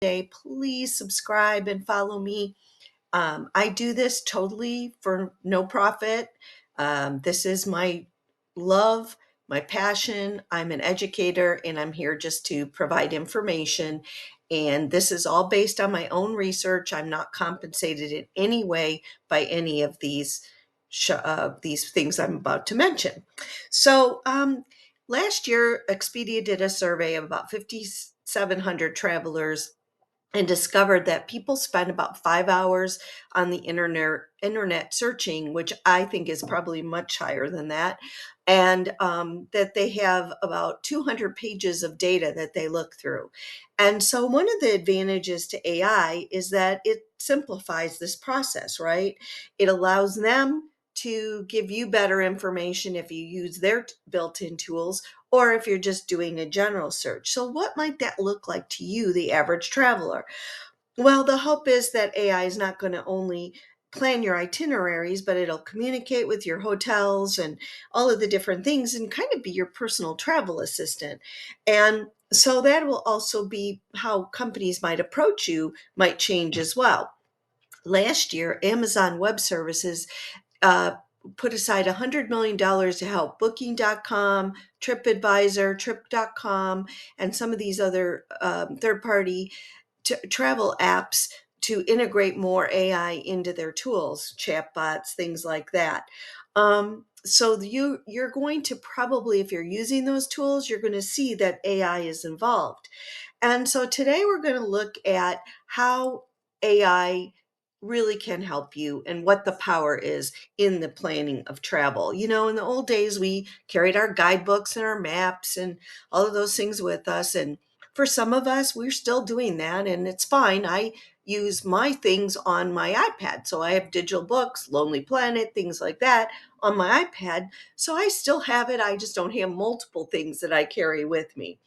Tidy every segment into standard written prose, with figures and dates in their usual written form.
today, please subscribe and follow me. I do this totally for no profit. This is my love, my passion. I'm an educator and I'm here just to provide information. And this is all based on my own research. I'm not compensated in any way by any of these things I'm about to mention. So, last year, Expedia did a survey of about 5,700 travelers and discovered that people spend about 5 hours on the internet searching, which I think is probably much higher than that, and that they have about 200 pages of data that they look through. And so one of the advantages to AI is that it simplifies this process, right? It allows them to give you better information if you use their built-in tools or if you're just doing a general search. So what might that look like to you, the average traveler? Well, the hope is that AI is not going to only plan your itineraries, but it'll communicate with your hotels and all of the different things and kind of be your personal travel assistant. And so that will also be how companies might approach you, might change as well. Last year, Amazon Web Services uh, put aside $100 million to help Booking.com, TripAdvisor, Trip.com, and some of these other third party travel apps to integrate more AI into their tools, chatbots, things like that. So you're going to probably, if you're using those tools, you're going to see that AI is involved. And so today we're going to look at how AI really can help you and what the power is in the planning of travel. You know, in the old days, we carried our guidebooks and our maps and all of those things with us. And for some of us, we're still doing that, and it's fine. I use my things on my iPad. So I have digital books, Lonely Planet, things like that on my iPad. So I still have it. I just don't have multiple things that I carry with me.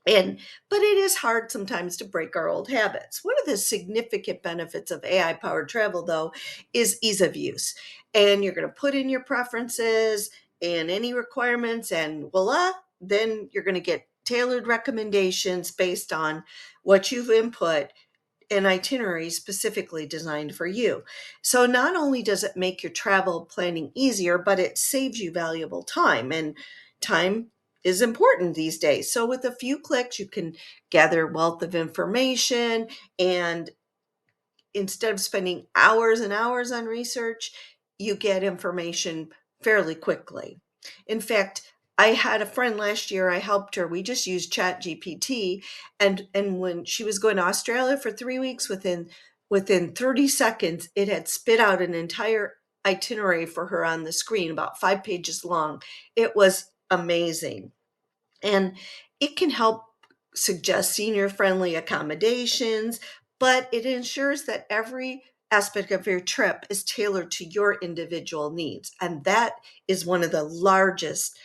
And but it is hard sometimes to break our old habits. One of the significant benefits of AI powered travel though is ease of use. And you're going to put in your preferences and any requirements and voila, then you're going to get tailored recommendations based on what you've input, an itinerary specifically designed for you. So not only does it make your travel planning easier, but it saves you valuable time. And time is important these days. So with a few clicks, you can gather a wealth of information, and instead of spending hours and hours on research, you get information fairly quickly. In fact, I had a friend last year, I helped her. We just used Chat GPT, and when she was going to Australia for 3 weeks, within 30 seconds, it had spit out an entire itinerary for her on the screen, about 5 pages long. It was amazing. And it can help suggest senior friendly accommodations, but it ensures that every aspect of your trip is tailored to your individual needs. And that is one of the largest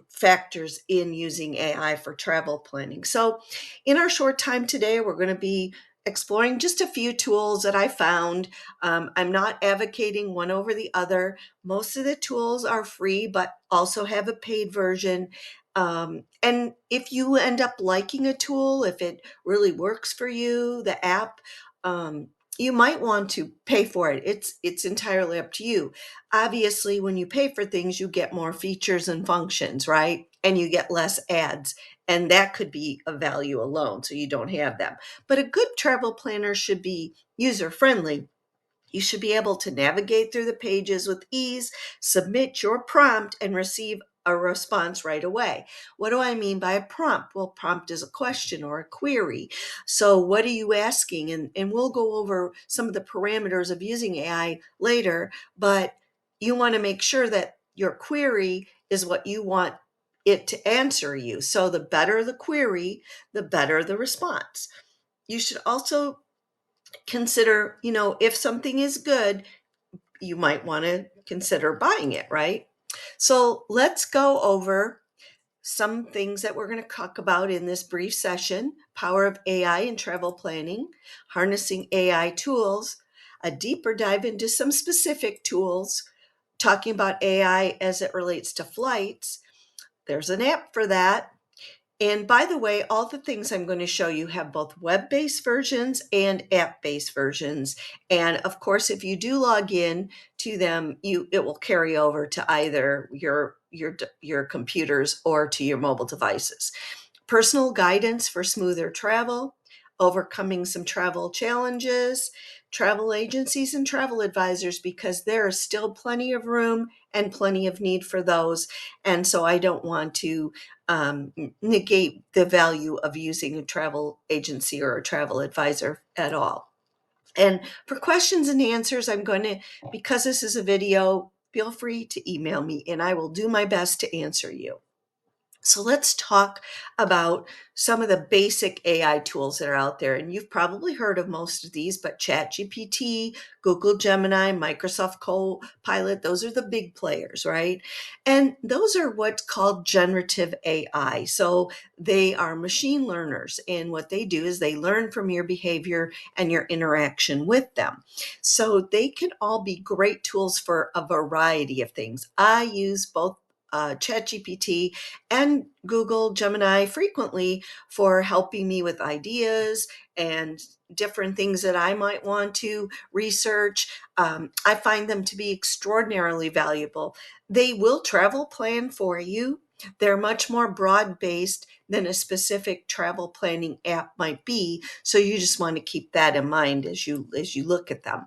factors in using AI for travel planning. So, in our short time today, we're going to be exploring just a few tools that I found. I'm not advocating one over the other. Most of the tools are free, but also have a paid version. And if you end up liking a tool, if it really works for you, the app, you might want to pay for it. It's entirely up to you. Obviously, when you pay for things, you get more features and functions, right? And you get less ads. And that could be a value alone, so you don't have them. But a good travel planner should be user friendly. You should be able to navigate through the pages with ease, submit your prompt, and receive a response right away. What do I mean by a prompt? Well, prompt is a question or a query. So, what are you asking? And we'll go over some of the parameters of using AI later, but you want to make sure that your query is what you want it to answer you. So, the better the query, the better the response. You should also consider, if something is good, you might want to consider buying it, right? So let's go over some things that we're going to talk about in this brief session: power of AI in travel planning, harnessing AI tools, a deeper dive into some specific tools, talking about AI as it relates to flights. There's an app for that. And by the way, all the things I'm going to show you have both web-based versions and app-based versions. And of course, if you do log in to them, it will carry over to either your computers or to your mobile devices. Personal guidance for smoother travel, overcoming some travel challenges, travel agencies and travel advisors, because there is still plenty of room and plenty of need for those. And so I don't want to negate the value of using a travel agency or a travel advisor at all. And for questions and answers, because this is a video, feel free to email me and I will do my best to answer you. So let's talk about some of the basic AI tools that are out there. And you've probably heard of most of these, but ChatGPT, Google Gemini, Microsoft Copilot, those are the big players, right? And those are what's called generative AI. So they are machine learners. And what they do is they learn from your behavior and your interaction with them. So they can all be great tools for a variety of things. I use both ChatGPT and Google Gemini frequently for helping me with ideas and different things that I might want to research. I find them to be extraordinarily valuable. They will travel plan for you. They're much more broad based than a specific travel planning app might be. So you just want to keep that in mind as you look at them.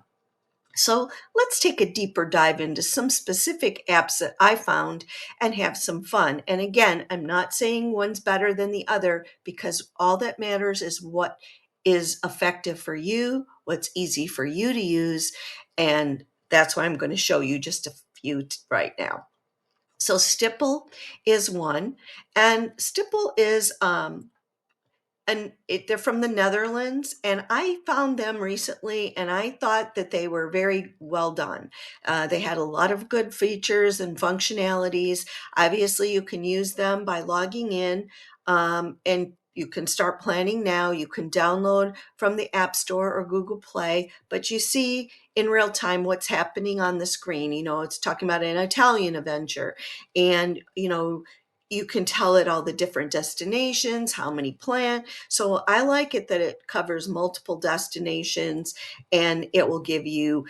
So let's take a deeper dive into some specific apps that I found and have some fun. And again, I'm not saying one's better than the other, because all that matters is what is effective for you, what's easy for you to use. And that's why I'm going to show you just a few right now. So Stippl is one, and Stippl is they're from the Netherlands, and I found them recently, and I thought that they were very well done. They had a lot of good features and functionalities. Obviously, you can use them by logging in, and you can start planning now. You can download from the App Store or Google Play, but you see in real time what's happening on the screen. It's talking about an Italian adventure, and you can tell it all the different destinations, how many plan. So I like it that it covers multiple destinations, and it will give you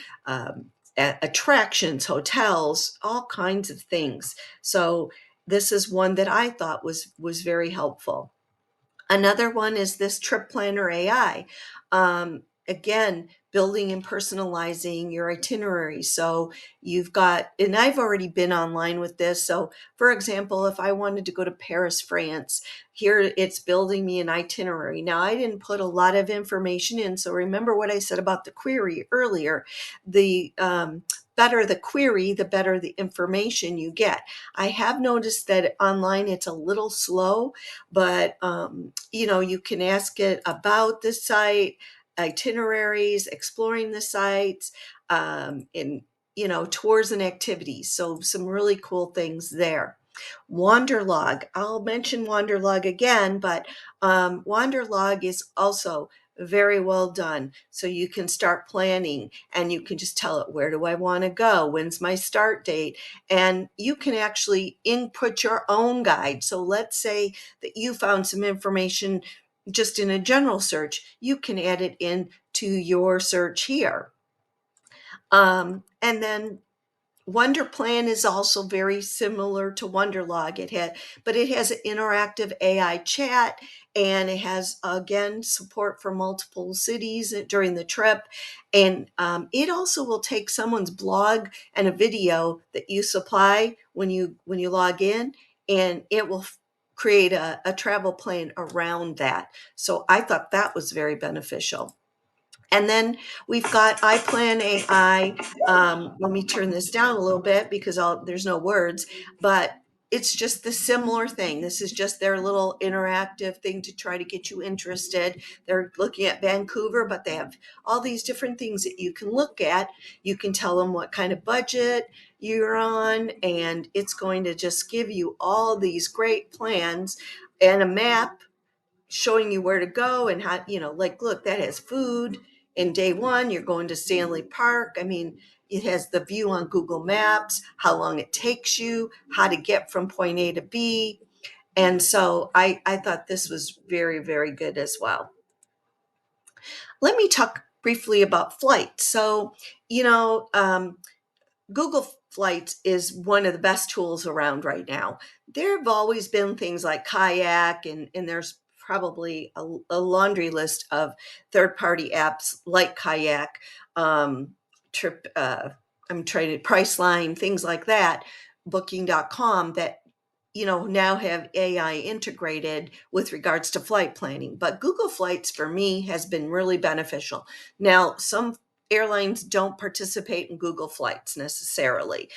attractions, hotels, all kinds of things. So this is one that I thought was very helpful. Another one is this Trip Planner AI. Again, building and personalizing your itinerary. So you've got, and I've already been online with this. So, for example, if I wanted to go to Paris, France, here it's building me an itinerary. Now, I didn't put a lot of information in. So remember what I said about the query earlier. The better the query, the better the information you get. I have noticed that online it's a little slow, but you can ask it about the site, itineraries, exploring the sites, in tours and activities. So some really cool things there. Wanderlog. I'll mention Wanderlog again, but Wanderlog is also very well done. So you can start planning and you can just tell it, where do I want to go? When's my start date? And you can actually input your own guide. So let's say that you found some information just in a general search, you can add it in to your search here. And then WonderPlan is also very similar to Wanderlog. But it has an interactive AI chat, and it has again support for multiple cities during the trip. And it also will take someone's blog and a video that you supply when you log in, and it will create a travel plan around that. So I thought that was very beneficial. And then we've got iPlan AI. Let me turn this down a little bit because there's no words, but it's just the similar thing. This is just their little interactive thing to try to get you interested. They're looking at Vancouver, but they have all these different things that you can look at. You can tell them what kind of budget you're on, and it's going to just give you all these great plans and a map showing you where to go and how, like, look, that has food. In day one, you're going to Stanley Park. I mean, it has the view on Google Maps, how long it takes you, how to get from point A to B. And so I thought this was very, very good as well. Let me talk briefly about flights. So, you know, Google Flights is one of the best tools around right now. There have always been things like Kayak, and there's probably a laundry list of third-party apps like Kayak, um, Trip, I'm trying to Priceline, things like that, Booking.com that now have AI integrated with regards to flight planning. But Google Flights for me has been really beneficial. Now, some airlines don't participate in Google Flights necessarily.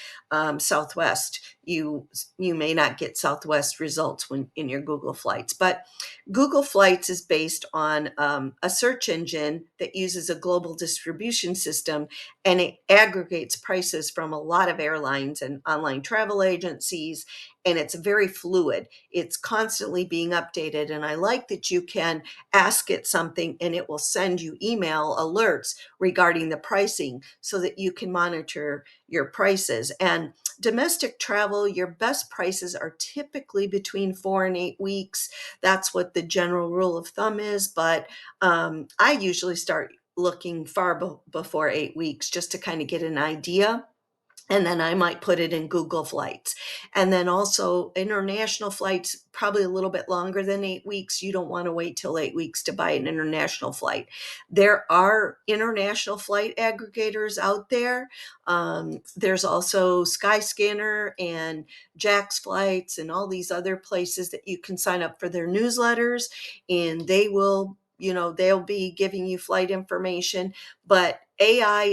Southwest, you may not get Southwest results when in your Google Flights, but Google Flights is based on a search engine that uses a global distribution system, and it aggregates prices from a lot of airlines and online travel agencies, and it's very fluid. It's constantly being updated, and I like that you can ask it something and it will send you email alerts regarding the pricing so that you can monitor your prices. And domestic travel, your best prices are typically between 4 and 8 weeks. That's what the general rule of thumb is. But I usually start looking far before 8 weeks just to kind of get an idea, and then I might put it in Google Flights. And then also international flights, probably a little bit longer than 8 weeks. You don't want to wait till 8 weeks to buy an international flight. There are international flight aggregators out there. There's also Skyscanner and Jack's Flights and all these other places that you can sign up for their newsletters, and they'll be giving you flight information. But AI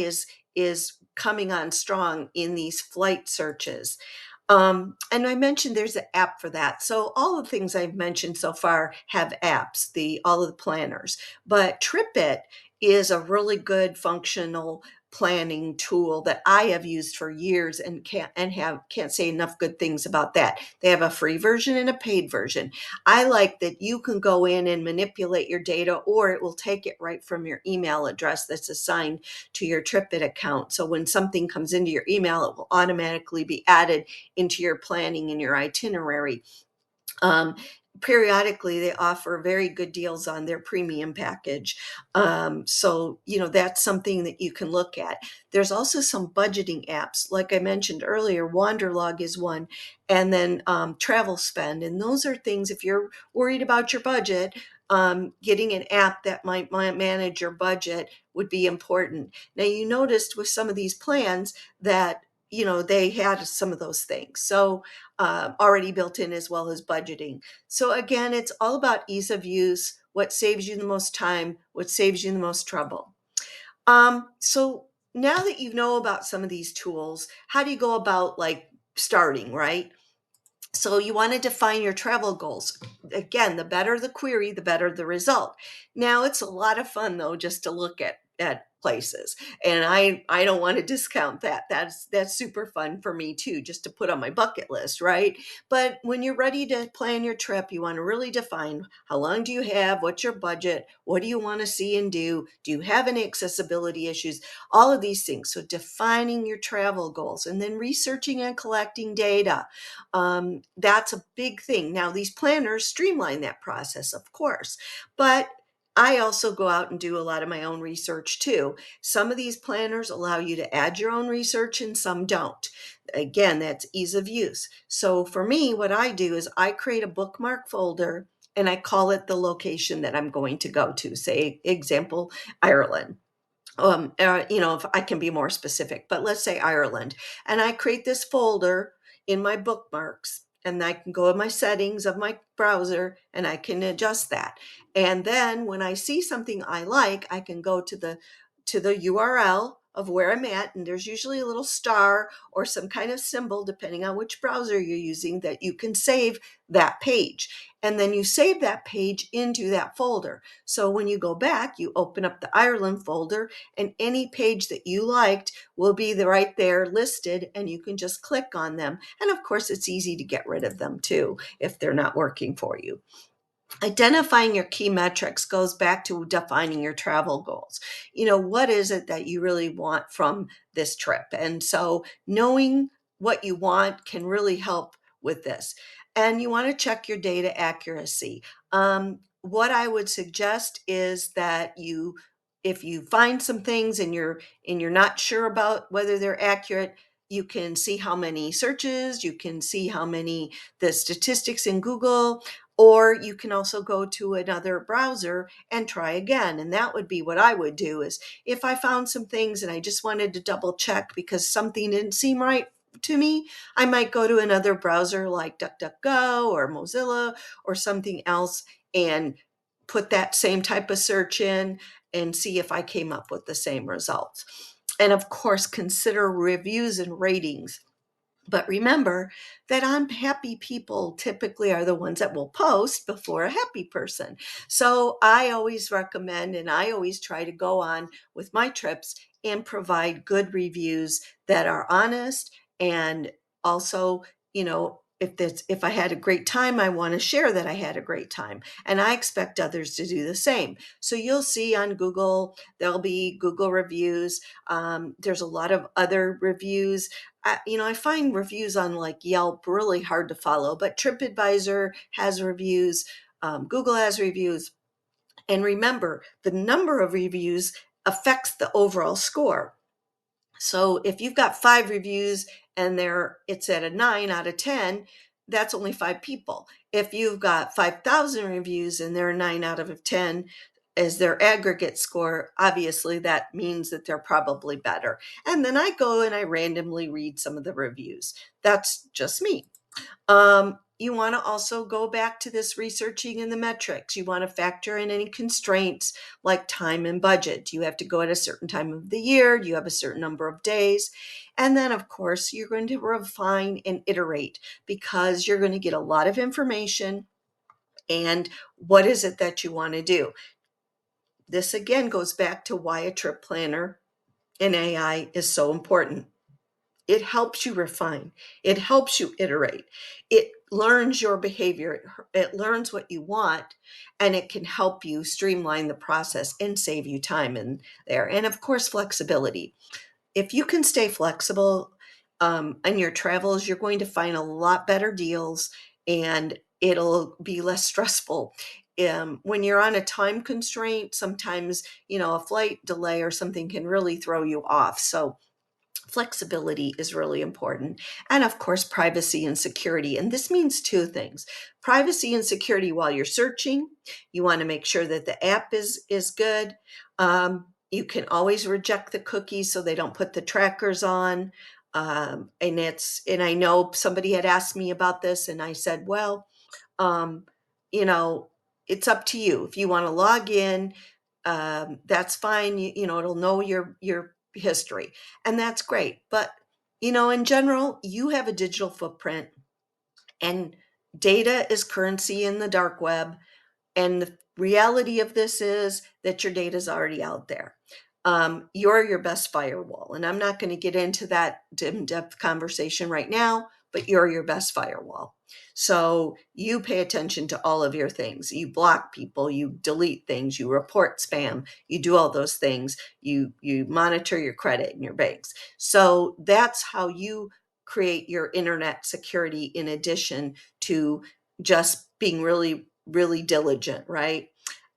is coming on strong in these flight searches. And I mentioned there's an app for that. So all the things I've mentioned so far have apps, all of the planners. But TripIt is a really good functional planning tool that I have used for years and can't say enough good things about that. They have a free version and a paid version. I like that you can go in and manipulate your data, or it will take it right from your email address that's assigned to your TripIt account. So when something comes into your email, it will automatically be added into your planning and your itinerary. Um, Periodically, they offer very good deals on their premium package. So, that's something that you can look at. There's also some budgeting apps. Like I mentioned earlier, Wanderlog is one, and then Travel Spend. And those are things, if you're worried about your budget, getting an app that might manage your budget would be important. Now, you noticed with some of these plans that, they had some of those things. So, already built in, as well as budgeting. So again, it's all about ease of use, what saves you the most time, what saves you the most trouble. So now that you know about some of these tools, how do you go about like starting, right? So you want to define your travel goals. Again, the better the query, the better the result. Now it's a lot of fun though, just to look at places. And I don't want to discount that. That's super fun for me too, just to put on my bucket list, right? But when you're ready to plan your trip, you want to really define how long do you have, what's your budget, what do you want to see and do you have any accessibility issues, all of these things. So defining your travel goals and then researching and collecting data. That's a big thing. Now, these planners streamline that process, of course, but I also go out and do a lot of my own research too. Some of these planners allow you to add your own research and some don't. Again, that's ease of use. So for me, what I do is I create a bookmark folder and I call it the location that I'm going to go to. Say, example, Ireland. If I can be more specific, but let's say Ireland, and I create this folder in my bookmarks, and I can go in my settings of my browser and I can adjust that. And then when I see something I like, I can go to the URL of where I'm at, and there's usually a little star or some kind of symbol, depending on which browser you're using, that you can save that page. And then you save that page into that folder. So when you go back, you open up the Ireland folder, and any page that you liked will be right there listed, and you can just click on them. And of course, it's easy to get rid of them too if they're not working for you. Identifying your key metrics goes back to defining your travel goals. What is it that you really want from this trip? And so knowing what you want can really help with this. and you want to check your data accuracy. What I would suggest is that if you find some things and you're not sure about whether they're accurate, you can see how many searches, you can see how many the statistics in Google, or you can also go to another browser and try again. And that would be what I would do, is if I found some things and I just wanted to double check because something didn't seem right to me, I might go to another browser like DuckDuckGo or Mozilla or something else and put that same type of search in and see if I came up with the same results. And of course, consider reviews and ratings. But remember that unhappy people typically are the ones that will post before a happy person. So I always recommend, and I always try to go on with my trips and provide good reviews that are honest. And also, if I had a great time, I want to share that I had a great time. And I expect others to do the same. So you'll see on Google, there'll be Google reviews. There's a lot of other reviews. I find reviews on like Yelp really hard to follow, but TripAdvisor has reviews, Google has reviews. And remember, the number of reviews affects the overall score. So if you've got 5 reviews and it's at a 9 out of 10, that's only 5 people. If you've got 5,000 reviews and they're 9 out of 10 as their aggregate score, obviously that means that they're probably better. And then I go and I randomly read some of the reviews. That's just me. You want to also go back to this researching in the metrics. You want to factor in any constraints like time and budget. Do you have to go at a certain time of the year? Do you have a certain number of days? And then, of course, you're going to refine and iterate because you're going to get a lot of information. And what is it that you want to do? This again goes back to why a trip planner in AI is so important. It helps you refine. It helps you iterate. It learns your behavior. It learns what you want, and it can help you streamline the process and save you time in there. And of course, flexibility. If you can stay flexible in your travels, you're going to find a lot better deals and it'll be less stressful. When you're on a time constraint, sometimes, a flight delay or something can really throw you off. So flexibility is really important. And of course, privacy and security. And this means 2 things: privacy and security while you're searching. You want to make sure that the app is good. You can always reject the cookies so they don't put the trackers on. And I know somebody had asked me about this, and I said, well, um, you know, it's up to you. If you want to log in, that's fine. It'll know your history, and that's great. But in general, you have a digital footprint, and data is currency in the dark web. And the reality of this is that your data is already out there. You're your best firewall. And I'm not going to get into that in-depth conversation right now, but you're your best firewall. So you pay attention to all of your things. You block people, you delete things, you report spam, you do all those things. You monitor your credit and your banks. So that's how you create your internet security, in addition to just being really, really diligent, right?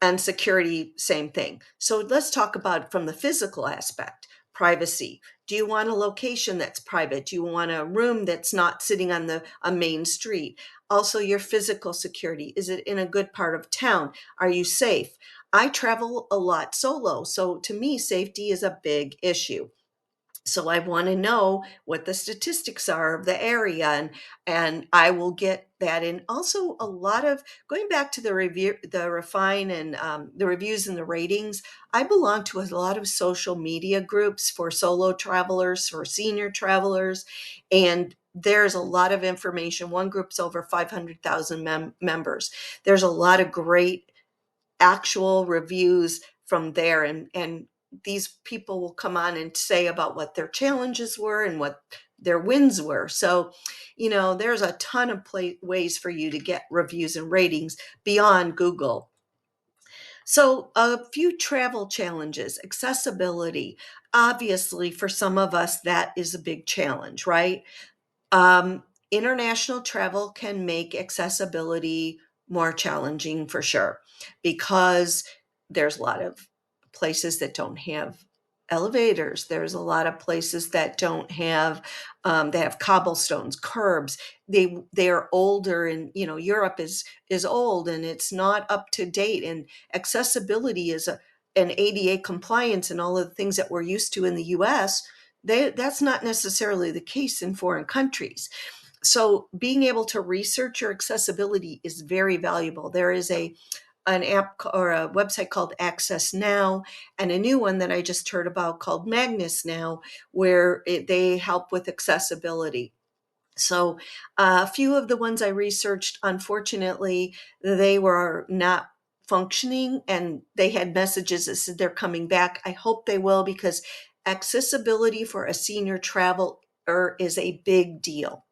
And security, same thing. So let's talk about from the physical aspect. Privacy. Do you want a location that's private? Do you want a room that's not sitting on a main street? Also, your physical security. Is it in a good part of town? Are you safe? I travel a lot solo, so to me, safety is a big issue. So I want to know what the statistics are of the area, and I will get that. And also, a lot of going back to the review, the refine, and the reviews and the ratings. I belong to a lot of social media groups for solo travelers, for senior travelers, and there's a lot of information. One group's over 500,000 members. There's a lot of great actual reviews from there, and these people will come on and say about what their challenges were and what their wins were. So there's a ton of ways for you to get reviews and ratings beyond Google. So a few travel challenges. Accessibility, obviously for some of us that is a big challenge, right? international travel can make accessibility more challenging for sure, because there's a lot of places that don't have elevators. There's a lot of places that don't have, they have cobblestones, curbs. They are older, and Europe is old and it's not up to date. And accessibility is an ADA compliance and all of the things that we're used to in the U.S. That's not necessarily the case in foreign countries. So being able to research your accessibility is very valuable. There is an app or a website called Access Now, and a new one that I just heard about called Magnus Now, where they help with accessibility. So a few of the ones I researched, unfortunately, they were not functioning, and they had messages that said they're coming back. I hope they will, because accessibility for a senior traveler is a big deal.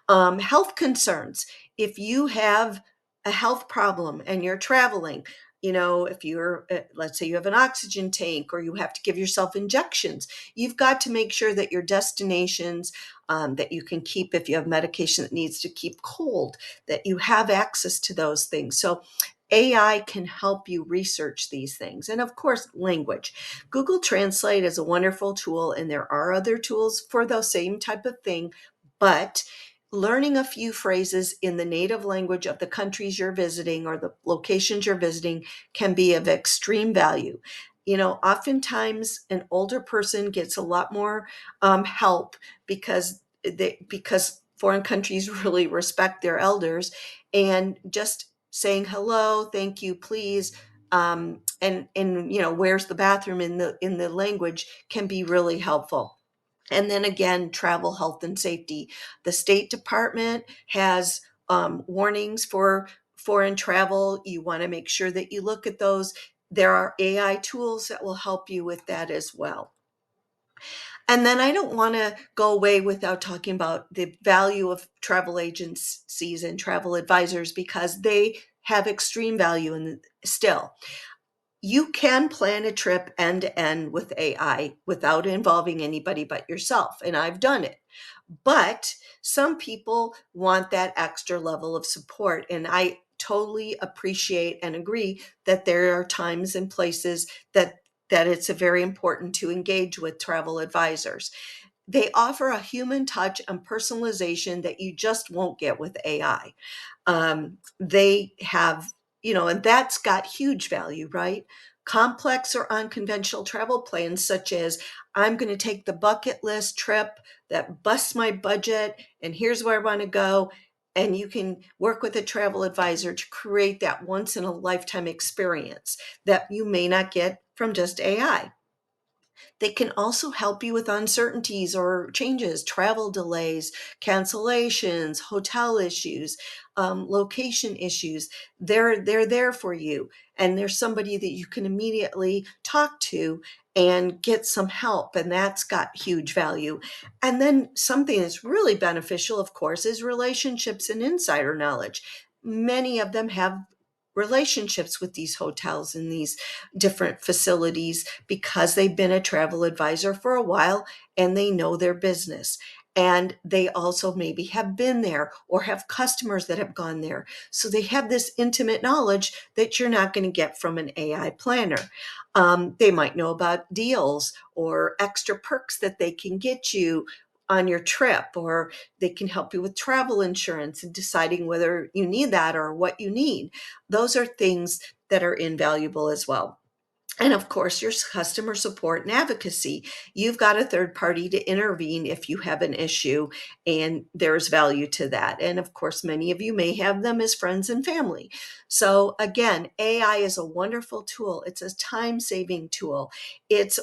Health concerns. If you have a health problem and you're traveling, if you're, let's say you have an oxygen tank or you have to give yourself injections, you've got to make sure that your destinations, that you can keep, if you have medication that needs to keep cold, that you have access to those things. So AI can help you research these things. And of course, language. Google Translate is a wonderful tool, and there are other tools for the same type of thing, but learning a few phrases in the native language of the countries you're visiting or the locations you're visiting can be of extreme value. Oftentimes an older person gets a lot more help, because foreign countries really respect their elders, and just saying hello, thank you, please, and where's the bathroom in the language can be really helpful. And then again, travel health and safety. The State Department has warnings for foreign travel. You want to make sure that you look at those. There are AI tools that will help you with that as well. And then I don't want to go away without talking about the value of travel agencies and travel advisors, because they have extreme value still. You can plan a trip end to end with AI without involving anybody but yourself, and I've done it. But some people want that extra level of support, and I totally appreciate and agree that there are times and places that it's very important to engage with travel advisors. They offer a human touch and personalization that you just won't get with AI. They have, and that's got huge value, right? Complex or unconventional travel plans, such as I'm going to take the bucket list trip that busts my budget, and here's where I want to go. And you can work with a travel advisor to create that once in a lifetime experience that you may not get from just AI. They can also help you with uncertainties or changes, travel delays, cancellations, hotel issues, location issues. They're there for you, and there's somebody that you can immediately talk to and get some help, and that's got huge value. And then something that's really beneficial, of course, is relationships and insider knowledge. Many of them have relationships with these hotels and these different facilities because they've been a travel advisor for a while and they know their business. And they also maybe have been there or have customers that have gone there. So they have this intimate knowledge that you're not going to get from an AI planner. They might know about deals or extra perks that they can get you on your trip, or they can help you with travel insurance and deciding whether you need that or what you need. Those are things that are invaluable as well. And of course, your customer support and advocacy. You've got a third party to intervene if you have an issue, and there's value to that. And of course, many of you may have them as friends and family. So again, AI is a wonderful tool. It's a time-saving tool. It's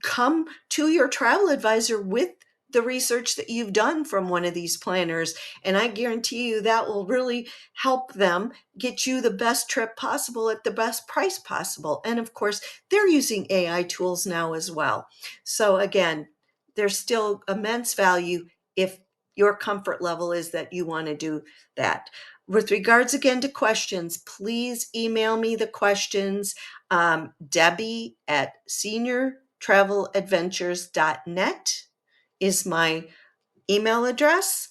come to your travel advisor with the research that you've done from one of these planners, and I guarantee you that will really help them get you the best trip possible at the best price possible. And of course, they're using AI tools now as well. So again, there's still immense value if your comfort level is that you want to do that. With regards again to questions, please email me the questions. Debbie at seniortraveladventures.net is my email address.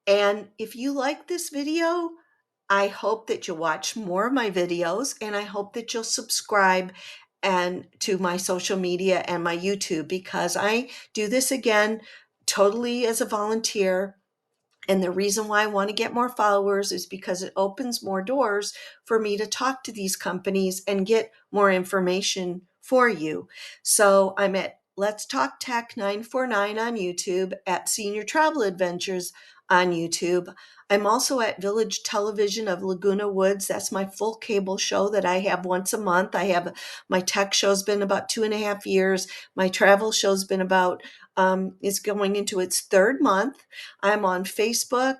And if you like this video, I hope that you'll watch more of my videos, and I hope that you'll subscribe and to my social media and my YouTube, because I do this again totally as a volunteer. And the reason why I want to get more followers is because it opens more doors for me to talk to these companies and get more information for you. So I'm at Let's Talk Tech 949 on YouTube, at Senior Travel Adventures on YouTube. I'm also at Village Television of Laguna Woods. That's my full cable show that I have once a month. I have my tech show's been about 2.5 years. My travel show's been about is going into its third month. I'm on Facebook.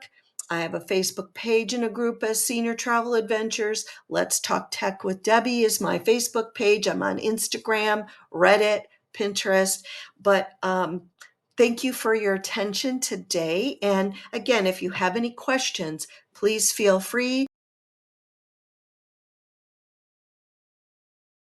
I have a Facebook page and a group as Senior Travel Adventures. Let's Talk Tech with Debbie is my Facebook page. I'm on Instagram, Reddit, Pinterest. But thank you for your attention today. And again, if you have any questions, please feel free